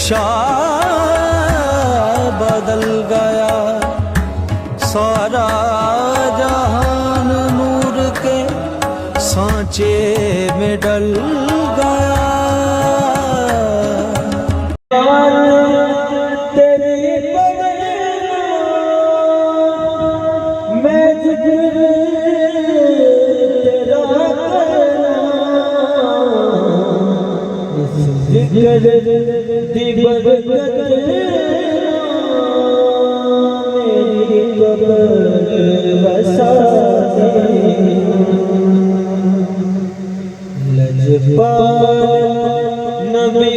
नक्शा बदल गया, सारा जहान नूर के सांचे में डल गया। नबी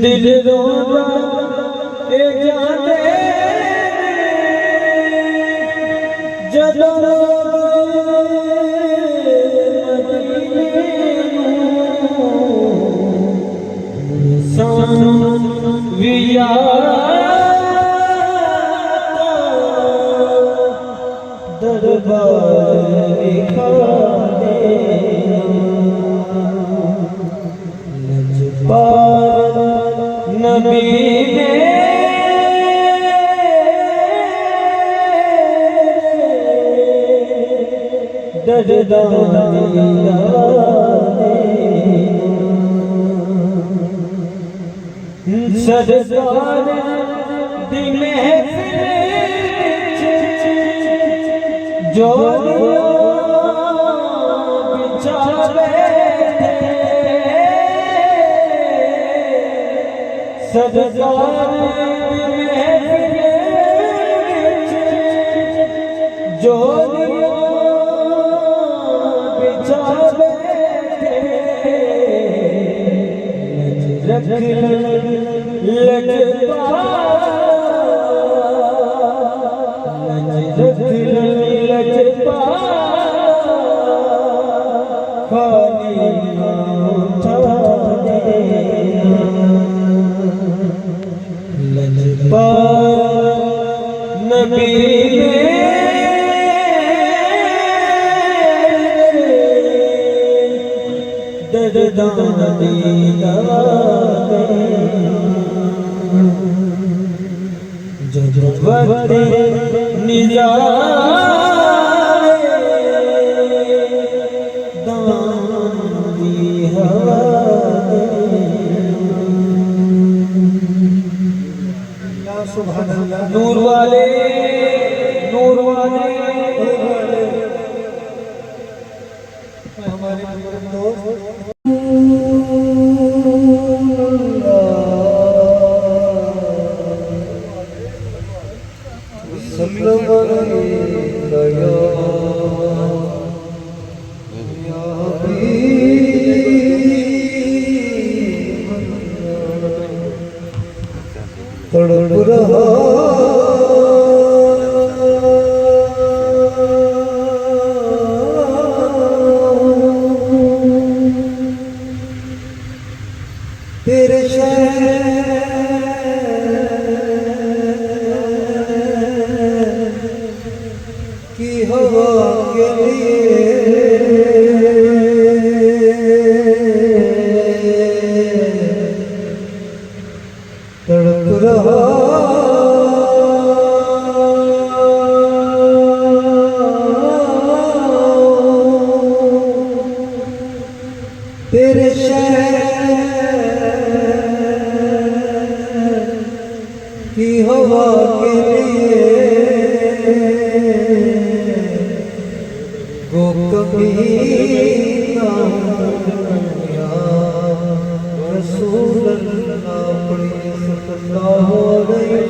दिल रोना ए जाने जदों विया दरबार दिखाने लजपाल नबी ने दरदाने सरदार दी महफिल जो बिचारे थे, सरदार दी महफिल जो बिचारे थे, रख नबी दरदानी जज्बत निज़ारे दानी हवा नूर वाले हमारे दोस्त तड़प रहा तेरे शहर की हवा के लिए तड़प रहा तेरे शहर की हवा के लिए वो कभी ना या रसूल अल्लाह पढ़िए सल्लल्लाहु अलैहि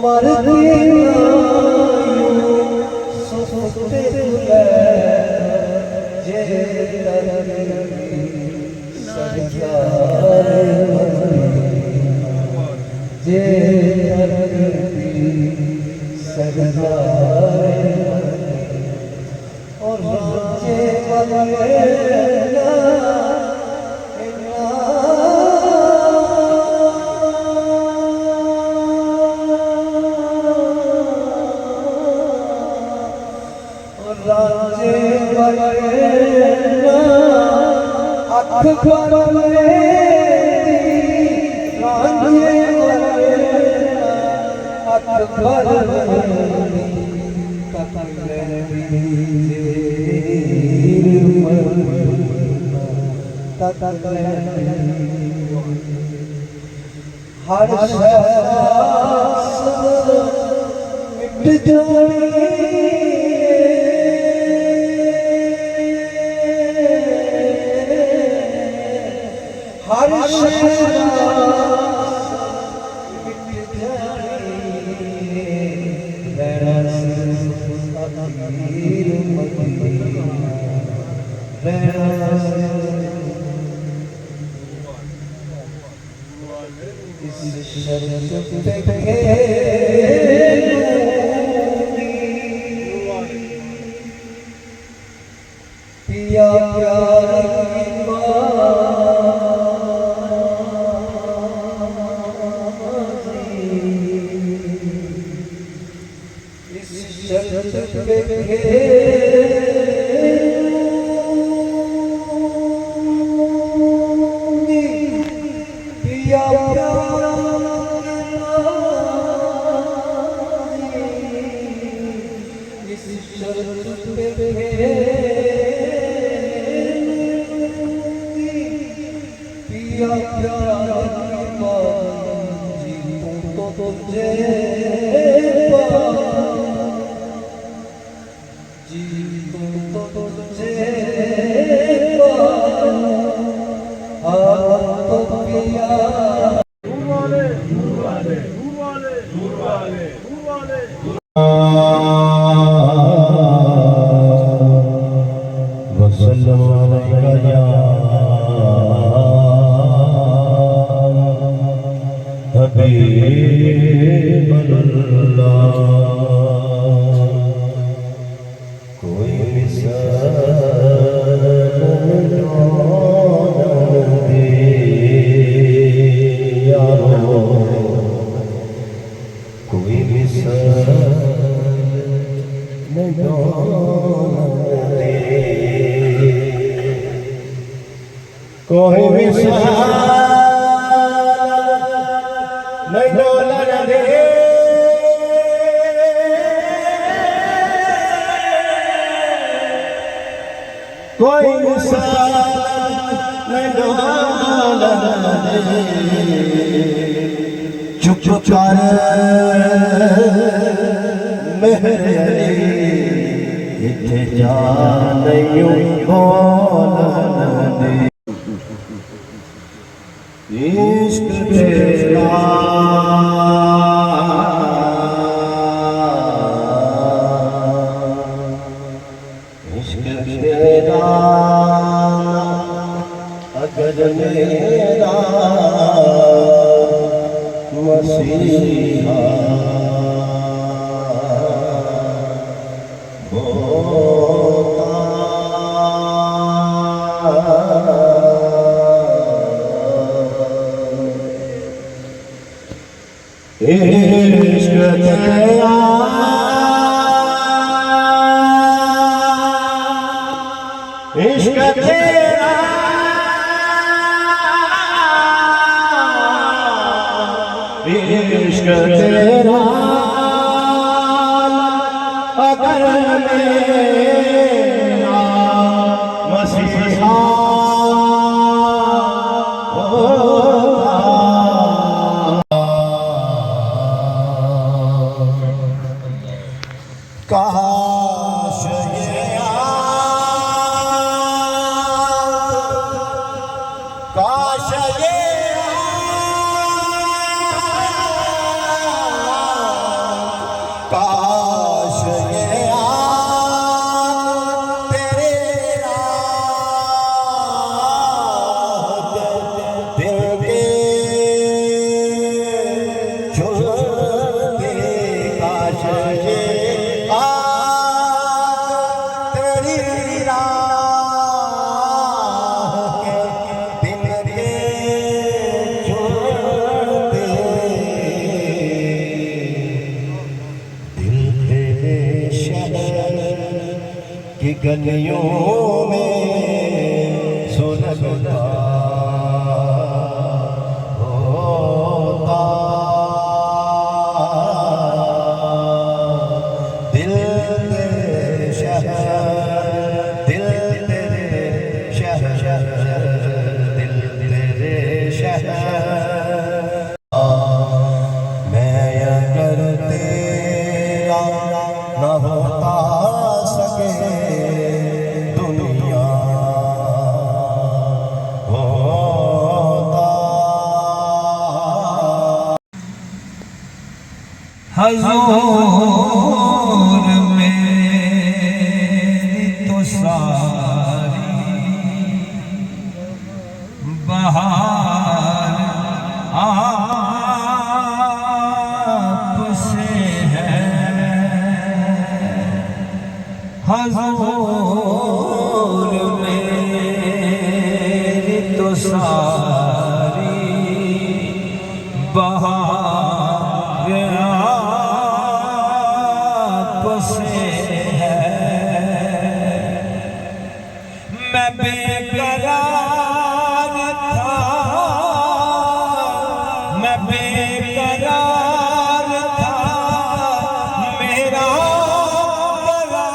मरती सुखते जे जे और जे राजे अखबार हर मिट जानी हर पिया प्यार कोई विशाल नहीं डोलन दे कोई विशाल नहीं डोलन दे चुप चुप कर मेरे इत्थे जा नहीं बोलन दे इश्क तेरा इश्क तेरा अगर मेरा मसीहा इश्क तेरा इश्क तेरा इश्क तेरा अगर मेरा मसीहा काश ये काश ये गलियों में सुलगता होता दिल तेरे शहर, दिल तेरे शहर, दिल तेरे शहर। मैं अगर तेरा न होता सके दुनिया होता। हजूर मेरी तो सारी बहार आप से है। हजूर मेरी तो सारी बहार आप से है। मैं बेकरार था, मैं बेकरार था, मेरा करार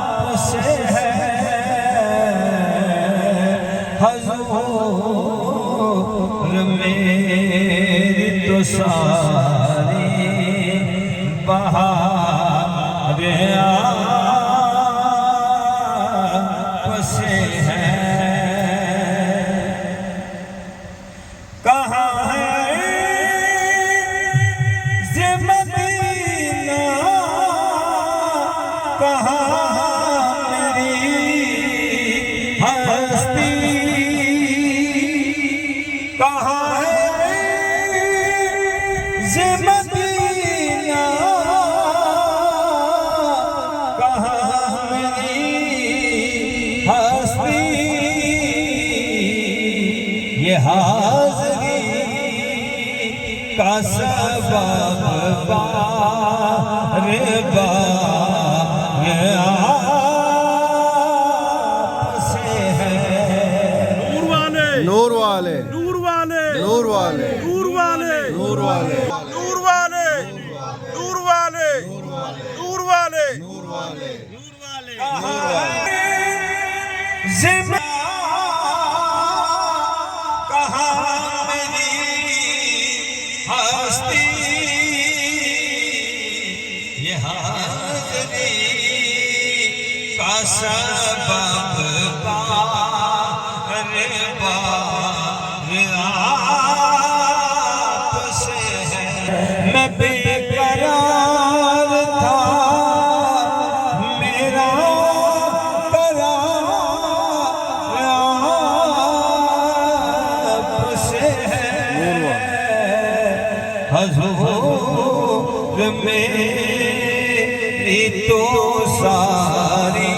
आपसे है। हजूर मेरी तो सारी बहार आपसे है। कहाँ है ये मदीना, कहाँ मेरी हस्ती, कहाँ है ये मदीना, कहाँ मेरी हस्ती। ये हाज़री का सबब बार बार आपसे है। नूर वाले, नूर वाले, नूर वाले, नूर वाले, नूर वाले, नूर वाले, नूर वाले, नूर वाले, नूर वाले, कहाँ मेरी हस्ती, ये हाज़री का सबब बार बार आपसे है। मैं बेकरार था, मेरा करार आपसे है। हजूर मेरी तो सारी